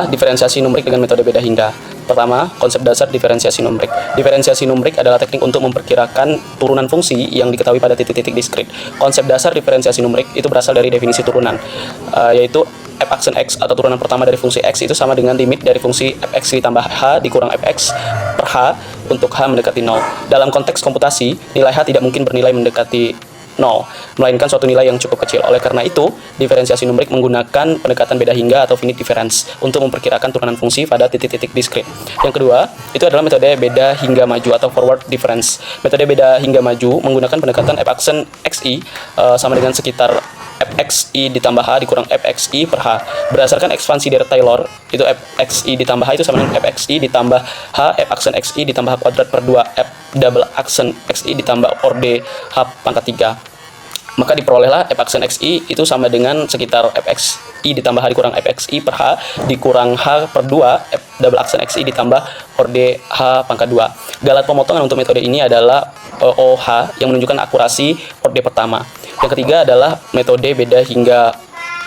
diferensiasi numerik dengan metode beda hingga. Pertama, konsep dasar diferensiasi numerik. Diferensiasi numerik adalah teknik untuk memperkirakan turunan fungsi yang diketahui pada titik-titik diskrit. Konsep dasar diferensiasi numerik itu berasal dari definisi turunan, yaitu f aksen x atau turunan pertama dari fungsi x itu sama dengan limit dari fungsi fx ditambah h dikurang fx per h untuk h mendekati 0. Dalam konteks komputasi, nilai h tidak mungkin bernilai mendekati 0, melainkan suatu nilai yang cukup kecil. Oleh karena itu, diferensiasi numerik menggunakan pendekatan beda hingga atau finite difference untuk memperkirakan turunan fungsi pada titik-titik diskrit. Yang kedua, itu adalah metode beda hingga maju atau forward difference. Metode beda hingga maju menggunakan pendekatan f aksen xi sama dengan sekitar fxi ditambah h dikurang fxi per h. Berdasarkan ekspansi dari Taylor, itu fxi ditambah h itu sama dengan fxi ditambah h f aksen xi ditambah h kuadrat per 2 f double aksen xi ditambah orde h pangkat 3. Maka diperolehlah f aksen xi itu sama dengan sekitar fxi ditambah h dikurang fxi per h dikurang h per 2 f double aksen xi ditambah orde h pangkat 2. Galat pemotongan untuk metode ini adalah OH yang menunjukkan akurasi orde pertama. Yang ketiga adalah metode beda hingga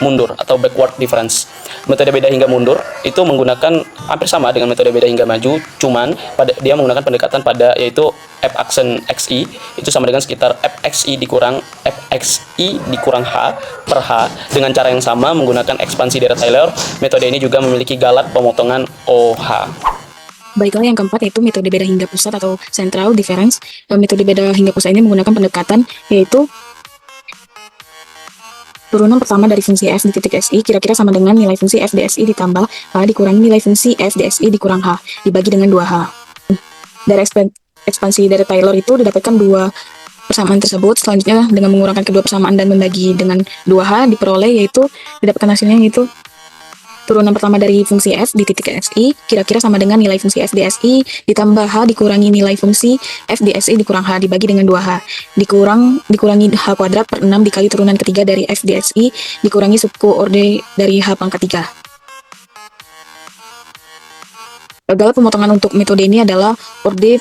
mundur atau backward difference. Metode beda hingga mundur itu menggunakan hampir sama dengan metode beda hingga maju, cuman dia menggunakan pendekatan pada yaitu f aksen xi itu sama dengan sekitar fxi dikurang fxi dikurang h per h dengan cara yang sama menggunakan ekspansi dari Taylor. Metode ini juga memiliki galat pemotongan OH. Baiklah, yang keempat yaitu metode beda hingga pusat atau central difference. Metode beda hingga pusat ini menggunakan pendekatan yaitu turunan pertama dari fungsi f di titik xi kira-kira sama dengan nilai fungsi f dsi ditambah h dikurangi nilai fungsi f dsi dikurang h dibagi dengan 2h. Dari ekspansi dari Taylor itu didapatkan dua persamaan tersebut. Selanjutnya dengan mengurangkan kedua persamaan dan membagi dengan 2h diperoleh yaitu didapatkan hasilnya yaitu turunan pertama dari fungsi f di titik xi kira-kira sama dengan nilai fungsi f dsi ditambah h dikurangi nilai fungsi f dsi dikurang h dibagi dengan 2h dikurangi h kuadrat per 6 dikali turunan ketiga dari f dsi dikurangi suku orde dari h pangkat 3. Galat pemotongan untuk metode ini adalah orde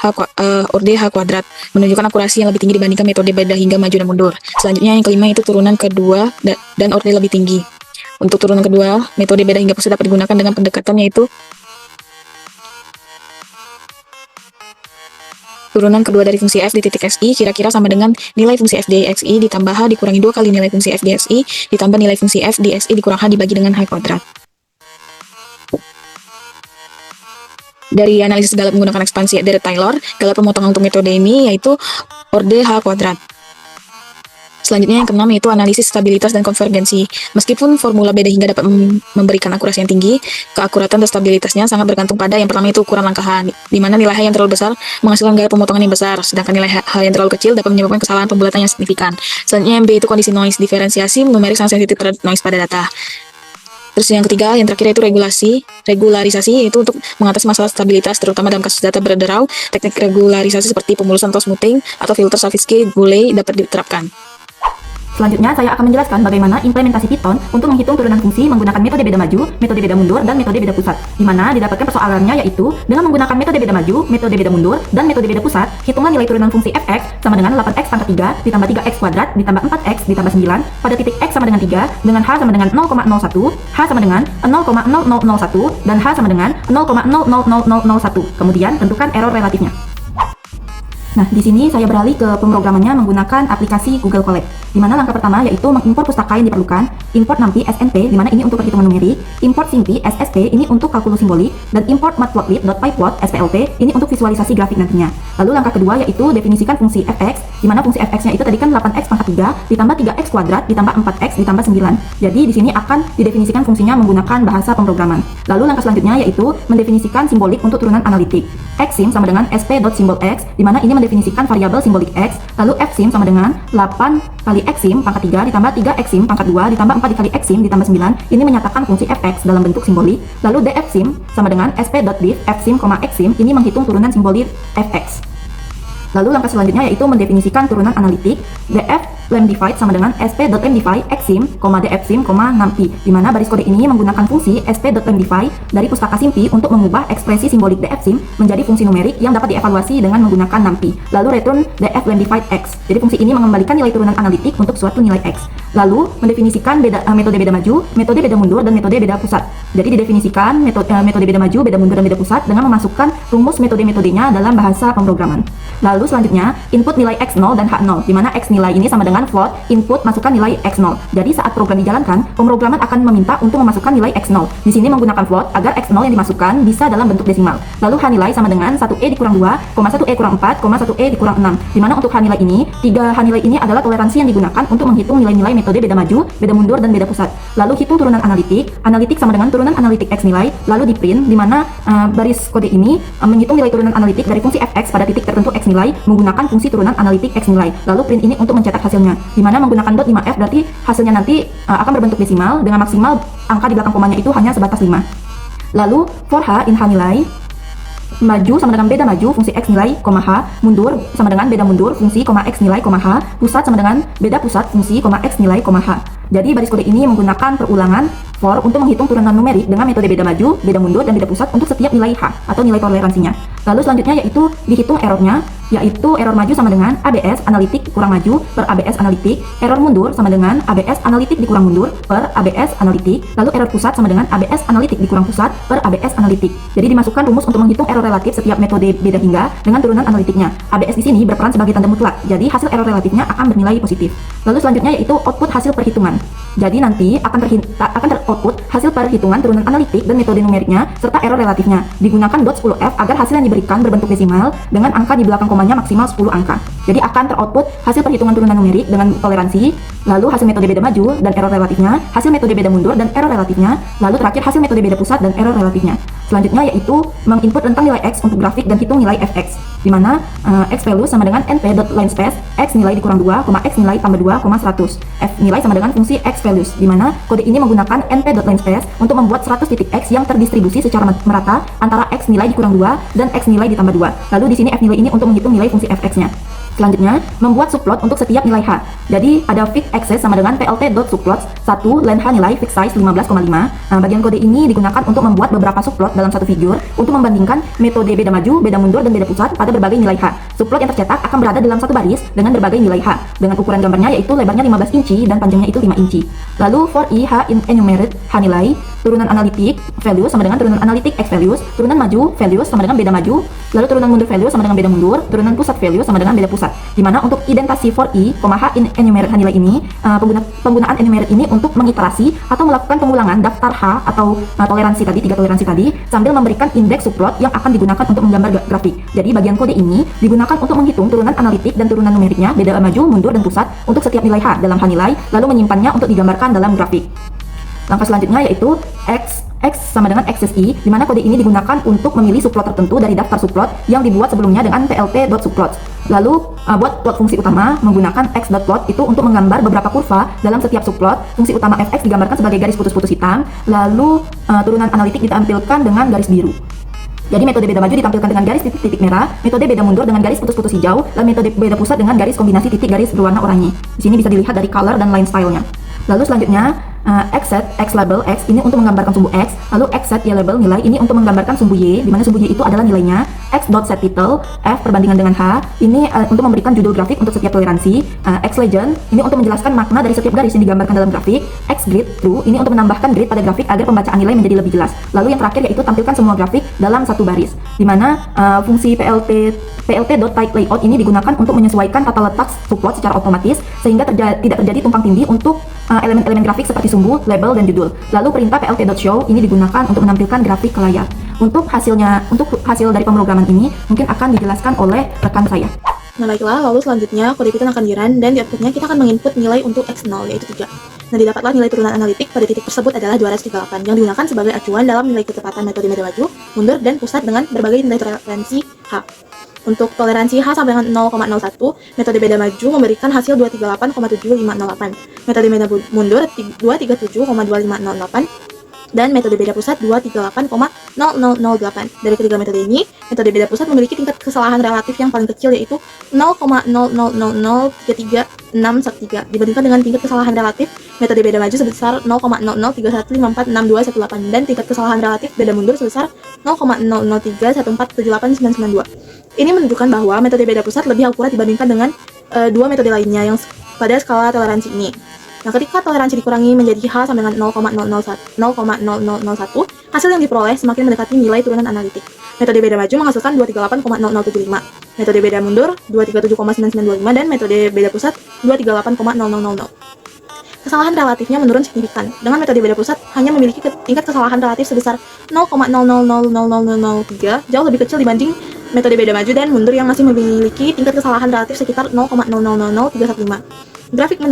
h kuadrat menunjukkan akurasi yang lebih tinggi dibandingkan metode beda hingga maju dan mundur. Selanjutnya yang kelima itu turunan kedua dan orde lebih tinggi. Untuk turunan kedua, metode beda hingga pusat dapat digunakan dengan pendekatan yaitu turunan kedua dari fungsi f di titik xi kira-kira sama dengan nilai fungsi f dxi ditambah h dikurangi 2 kali nilai fungsi f dxi ditambah nilai fungsi f dxi dikurang h dibagi dengan h kuadrat. Dari analisis galat menggunakan ekspansi dari Taylor, galat pemotongan untuk metode ini yaitu orde h kuadrat. Selanjutnya yang keenam yaitu analisis stabilitas dan konvergensi. Meskipun formula beda hingga dapat memberikan akurasi yang tinggi, keakuratan dan stabilitasnya sangat bergantung pada yang pertama itu ukuran langkah H, di mana nilai H yang terlalu besar menghasilkan galat pemotongan yang besar, sedangkan nilai H yang terlalu kecil dapat menyebabkan kesalahan pembulatan yang signifikan. Selanjutnya yang B itu kondisi noise. Diferensiasi numerik sangat sensitif terhadap noise pada data. Terus yang ketiga, yang terakhir itu regularisasi, yaitu untuk mengatasi masalah stabilitas, terutama dalam kasus data berderau. Teknik regularisasi seperti pemulusan atau smoothing atau filter Savinsky-Golay dapat diterapkan. Selanjutnya, saya akan menjelaskan bagaimana implementasi Python untuk menghitung turunan fungsi menggunakan metode beda maju, metode beda mundur, dan metode beda pusat. Di mana didapatkan persoalannya yaitu, dengan menggunakan metode beda maju, metode beda mundur, dan metode beda pusat, hitungan nilai turunan fungsi fx sama dengan 8x pangkat 3 ditambah 3x kuadrat ditambah 4x ditambah 9 pada titik x sama dengan 3, dengan h sama dengan 0,01, h sama dengan 0,0001, dan h sama dengan 0,000001. Kemudian, tentukan error relatifnya. Nah, di sini saya beralih ke pemrogramannya menggunakan aplikasi Google Colab. Di mana langkah pertama yaitu mengimpor pustaka yang diperlukan, import numpy snp, di mana ini untuk perhitungan numerik, import simpy ssp, ini untuk kalkulus simbolik, dan import matplotlib.pyplot splt, ini untuk visualisasi grafik nantinya. Lalu langkah kedua yaitu definisikan fungsi fx, di mana fungsi fx-nya itu tadi kan 8x pangkat 3 ditambah 3x kuadrat ditambah 4x ditambah 9. Jadi di sini akan didefinisikan fungsinya menggunakan bahasa pemrograman. Lalu langkah selanjutnya yaitu mendefinisikan simbolik untuk turunan analitik. Xsim sama dengan sp.symbol x, di mana ini mendefinisikan variabel simbolik x, lalu fsim sama dengan 8 kali xsim pangkat 3 ditambah 3xsim pangkat 2 ditambah 4 dikali xsim ditambah 9, ini menyatakan fungsi fx dalam bentuk simbolik. Lalu dfsim sama dengan sp.diff fsim, xsim, ini menghitung turunan simbolik fx. Lalu langkah selanjutnya yaitu mendefinisikan turunan analitik. df lemdivide sama dengan sp.lemdivide xsim, dfsim, numpy, di mana baris kode ini menggunakan fungsi sp.lemdivide dari pustaka simpy untuk mengubah ekspresi simbolik dfsim menjadi fungsi numerik yang dapat dievaluasi dengan menggunakan numpy. Lalu return df lemdivide x. Jadi fungsi ini mengembalikan nilai turunan analitik untuk suatu nilai x. Lalu mendefinisikan metode beda maju, metode beda mundur, dan metode beda pusat. Jadi didefinisikan metode beda maju, beda mundur, dan beda pusat dengan memasukkan rumus metode-metodenya dalam bahasa pemrograman. Lalu selanjutnya, input nilai X0 dan H0, di mana X nilai ini sama dengan float, input masukkan nilai X0. Jadi saat program dijalankan, pemrograman akan meminta untuk memasukkan nilai X0. Di sini menggunakan float agar X0 yang dimasukkan bisa dalam bentuk desimal. Lalu H nilai sama dengan 1E dikurang 2, 1E kurang 4, 1E dikurang 6. Di mana untuk H nilai ini, 3 H nilai ini adalah toleransi yang digunakan untuk menghitung nilai-nilai metode beda maju, beda mundur, dan beda pusat. Lalu hitung turunan analitik. Analitik sama dengan turunan analitik X nilai, lalu di print, di mana baris kode ini menghitung nilai turunan analitik dari fungsi fx pada titik tertentu X nilai menggunakan fungsi turunan analitik X nilai. Lalu print ini untuk mencetak hasilnya, di mana menggunakan dot 5F berarti hasilnya nanti akan berbentuk desimal dengan maksimal angka di belakang komanya itu hanya sebatas 5. Lalu for H in H nilai, maju sama dengan beda maju fungsi X nilai, H, mundur sama dengan beda mundur fungsi, X nilai, H, pusat sama dengan beda pusat fungsi, X nilai, H. Jadi baris kode ini menggunakan perulangan for untuk menghitung turunan numerik dengan metode beda maju, beda mundur, dan beda pusat untuk setiap nilai H atau nilai toleransinya. Lalu selanjutnya yaitu dihitung errornya, yaitu error maju sama dengan ABS analitik dikurang maju per ABS analitik, error mundur sama dengan ABS analitik dikurang mundur per ABS analitik, lalu error pusat sama dengan ABS analitik dikurang pusat per ABS analitik. Jadi dimasukkan rumus untuk menghitung error relatif setiap metode beda hingga dengan turunan analitiknya. ABS di sini berperan sebagai tanda mutlak, jadi hasil error relatifnya akan bernilai positif. Lalu selanjutnya yaitu output hasil perhitungan. Jadi nanti akan teroutput hasil perhitungan turunan analitik dan metode numeriknya serta error relatifnya. Digunakan dot 10F agar hasil yang diberikan berbentuk desimal dengan angka di belakang komanya maksimal 10 angka. Jadi akan teroutput hasil perhitungan turunan numerik dengan toleransi, lalu hasil metode beda maju dan error relatifnya, hasil metode beda mundur dan error relatifnya, lalu terakhir hasil metode beda pusat dan error relatifnya. Selanjutnya yaitu menginput rentang nilai X untuk grafik dan hitung nilai Fx, di mana X value sama dengan np.linspace X nilai dikurang 2, X nilai tambah 2, 100. F nilai sama dengan fungsi X values, di mana kode ini menggunakan np.linspace untuk membuat 100 titik X yang terdistribusi secara merata antara X nilai dikurang 2 dan X nilai ditambah 2. Lalu di sini F nilai ini untuk menghitung nilai fungsi Fx-nya. Selanjutnya, membuat subplot untuk setiap nilai H. Jadi, ada fixed access sama dengan plt.subplots 1 len H nilai fixed size 15,5. Bagian kode ini digunakan untuk membuat beberapa subplot dalam satu figur untuk membandingkan metode beda maju, beda mundur, dan beda pusat pada berbagai nilai H. Subplot yang tercetak akan berada dalam satu baris dengan berbagai nilai H. Dengan ukuran gambarnya yaitu lebarnya 15 inci dan panjangnya itu 5 inci. Lalu, for I H in enumerate H nilai, turunan analitik value sama dengan turunan analitik X values, turunan maju values sama dengan beda maju, lalu turunan mundur value sama dengan beda mundur, turunan pusat value sama dengan beda pusat. Di mana untuk identasi for I, H in enumerate H nilai ini, penggunaan enumerate ini untuk mengiterasi atau melakukan pengulangan daftar H atau toleransi tadi, 3 toleransi tadi, sambil memberikan indeks subplot yang akan digunakan untuk menggambar grafik. Jadi bagian kode ini digunakan untuk menghitung turunan analitik dan turunan numeriknya, beda maju, mundur, dan pusat untuk setiap nilai H dalam H nilai, lalu menyimpannya untuk digambarkan dalam grafik. Langkah selanjutnya yaitu X sama dengan XSI, di mana kode ini digunakan untuk memilih subplot tertentu dari daftar subplot yang dibuat sebelumnya dengan plt.subplots. Lalu buat plot fungsi utama menggunakan x.plot itu untuk menggambar beberapa kurva dalam setiap subplot. Fungsi utama fx digambarkan sebagai garis putus-putus hitam, lalu turunan analitik ditampilkan dengan garis biru. Jadi metode beda maju ditampilkan dengan garis titik-titik merah, metode beda mundur dengan garis putus-putus hijau, dan metode beda pusat dengan garis kombinasi titik garis berwarna oranye. Di sini bisa dilihat dari color dan line style-nya. Lalu selanjutnya xset x label x ini untuk menggambarkan sumbu x, lalu xset y label nilai ini untuk menggambarkan sumbu y, di mana sumbu y itu adalah nilainya. X.set title f perbandingan dengan h ini untuk memberikan judul grafik untuk setiap toleransi. X legend ini untuk menjelaskan makna dari setiap garis yang digambarkan dalam grafik. X grid true ini untuk menambahkan grid pada grafik agar pembacaan nilai menjadi lebih jelas. Lalu yang terakhir yaitu tampilkan semua grafik dalam satu baris, di mana fungsi plt.type layout ini digunakan untuk menyesuaikan tata letak subplot secara otomatis sehingga tidak terjadi tumpang tindih untuk elemen-elemen grafik seperti sumbu, label, dan judul. Lalu perintah plt.show ini digunakan untuk menampilkan grafik ke layar. Untuk hasil dari pemrograman ini mungkin akan dijelaskan oleh rekan saya. Nah baiklah, lalu selanjutnya kode Python akan di-run dan di outputnya kita akan menginput nilai untuk X0 yaitu 3. Nah didapatlah nilai turunan analitik pada titik tersebut adalah 238 yang digunakan sebagai acuan dalam nilai kecepatan metode beda maju, mundur, dan pusat dengan berbagai nilai toleransi H. Untuk toleransi H sampai dengan 0,01, metode beda maju memberikan hasil 238,7508, metode beda mundur 237,2508, dan metode beda pusat 238,0008. Dari ketiga metode ini, metode beda pusat memiliki tingkat kesalahan relatif yang paling kecil yaitu 0,0000336113 dibandingkan dengan tingkat kesalahan relatif metode beda maju sebesar 0,0031546218 dan tingkat kesalahan relatif beda mundur sebesar 0,0031478992. Ini menunjukkan bahwa metode beda pusat lebih akurat dibandingkan dengan dua metode lainnya yang pada skala toleransi ini. Nah, ketika toleransi dikurangi menjadi H sama dengan 0,0001, hasil yang diperoleh semakin mendekati nilai turunan analitik. Metode beda maju menghasilkan 238,0075, metode beda mundur 237,9925, dan metode beda pusat 238,0000. Kesalahan relatifnya menurun signifikan. Dengan metode beda pusat hanya memiliki tingkat kesalahan relatif sebesar 0,000003, jauh lebih kecil dibanding metode beda maju dan mundur yang masih memiliki tingkat kesalahan relatif sekitar 0,000315. Grafiknya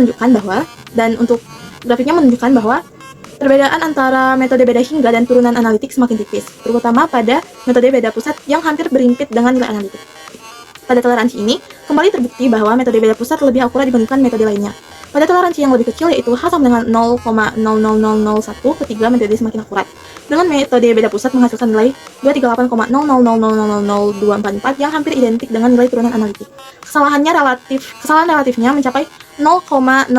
menunjukkan bahwa perbedaan antara metode beda hingga dan turunan analitik semakin tipis, terutama pada metode beda pusat yang hampir berimpit dengan nilai analitik. Pada toleransi ini, kembali terbukti bahwa metode beda pusat lebih akurat dibandingkan metode lainnya. Pada toleransi yang lebih kecil yaitu H sama dengan 0,00001, ketiga metode semakin akurat. Dengan metode beda pusat menghasilkan nilai 238,00000244 yang hampir identik dengan nilai turunan analitik. Kesalahan relatifnya mencapai 0,000001,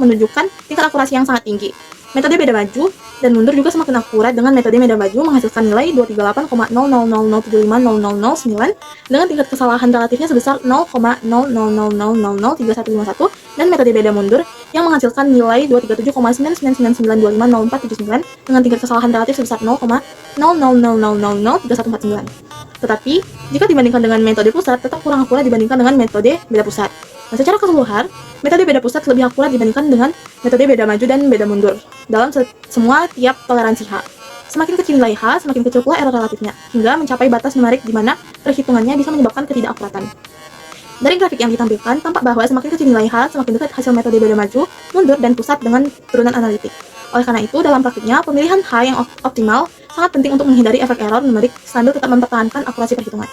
menunjukkan tingkat akurasi yang sangat tinggi. Metode beda maju dan mundur juga semakin akurat dengan metode beda maju menghasilkan nilai 238,000075,009 dengan tingkat kesalahan relatifnya sebesar 0,00003151, dan metode beda mundur yang menghasilkan nilai 237,9999250,479 dengan tingkat kesalahan relatif sebesar 0,00003149. Tetapi, jika dibandingkan dengan metode pusat, tetap kurang akurat dibandingkan dengan metode beda pusat. Nah, secara keseluruhan, metode beda pusat lebih akurat dibandingkan dengan metode beda maju dan beda mundur dalam semua tiap toleransi H. Semakin kecil nilai H, semakin kecil pula error relatifnya, hingga mencapai batas numerik di mana perhitungannya bisa menyebabkan ketidakakuratan. Dari grafik yang ditampilkan, tampak bahwa semakin kecil nilai H, semakin dekat hasil metode beda maju, mundur, dan pusat dengan turunan analitik. Oleh karena itu, dalam praktiknya, pemilihan H yang optimal sangat penting untuk menghindari efek error numerik sambil tetap mempertahankan akurasi perhitungan.